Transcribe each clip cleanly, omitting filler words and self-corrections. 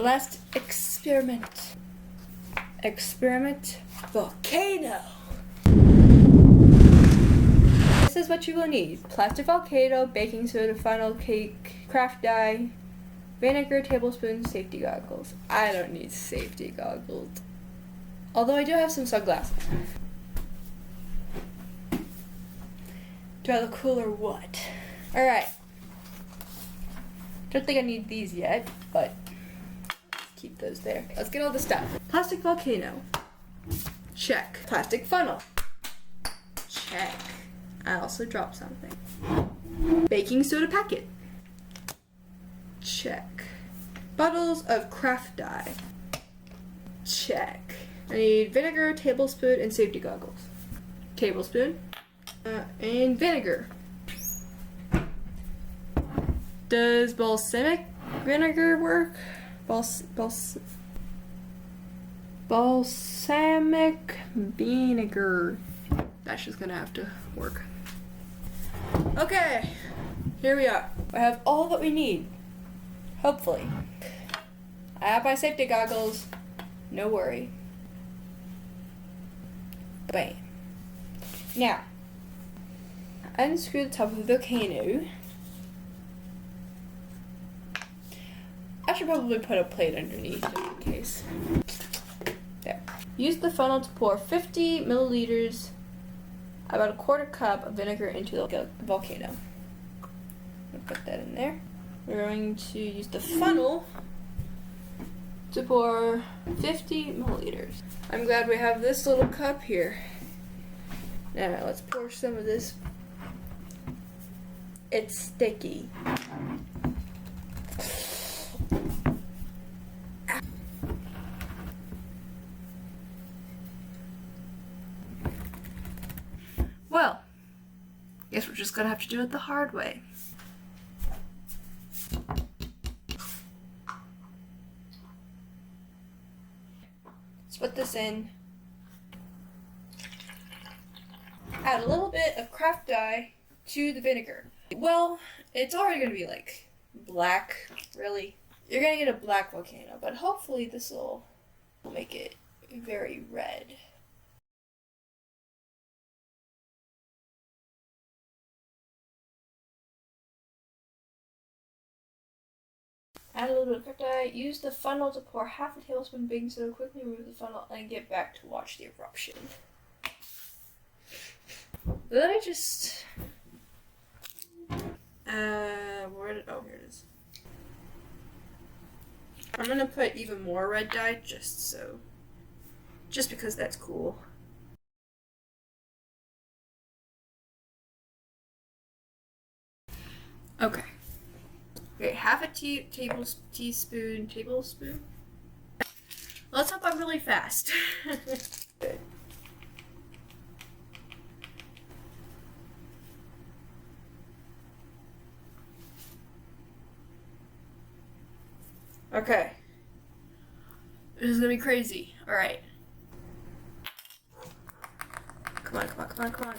The last experiment. Experiment volcano. This is what you will need. Plastic volcano, baking soda, funnel cake, craft dye, vinegar, tablespoon, safety goggles. I don't need safety goggles. Although I do have some sunglasses. Do I look cool or what? Alright. Don't think I need these yet, but keep those there. Let's get all the stuff. Plastic volcano. Check. Plastic funnel. Check. I also dropped something. Baking soda packet. Check. Bottles of craft dye. Check. I need vinegar, tablespoon, and safety goggles. Tablespoon. And vinegar. Does balsamic vinegar work? Balsamic vinegar. That's just gonna have to work. Okay, here we are. I have all that we need. Hopefully. I have my safety goggles. No worry. Bam. Now, unscrew the top of the volcano. I should probably put a plate underneath just in case. There. Use the funnel to pour 50 milliliters, about a quarter cup of vinegar into the volcano. I'm gonna put that in there. We're going to use the funnel to pour 50 milliliters. I'm glad we have this little cup here. Now let's pour some of this. It's sticky. Well, guess we're just gonna have to do it the hard way. Let's put this in. Add a little bit of craft dye to the vinegar. Well, it's already gonna be like black, really. You're gonna get a black volcano, but hopefully this will make it very red. Add a little bit of craft dye. Use the funnel to pour half a tablespoon of baking soda. Quickly remove the funnel and get back to watch the eruption. Let me just... where did... Oh, here it is. I'm gonna put even more red dye just because that's cool. Okay. Okay, half a tablespoon. Let's hope I'm really fast. Good. Okay. This is gonna be crazy. Alright. Come on.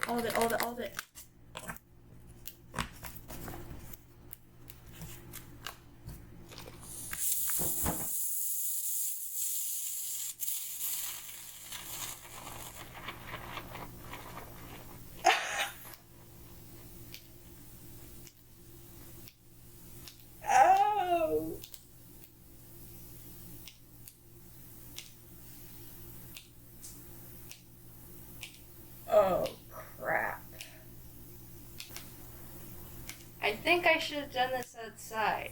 All of it. Oh, crap. I think I should have done this outside.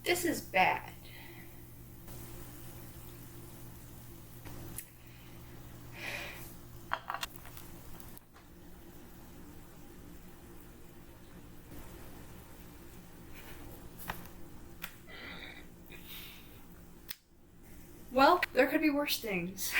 This is bad. Well, there could be worse things.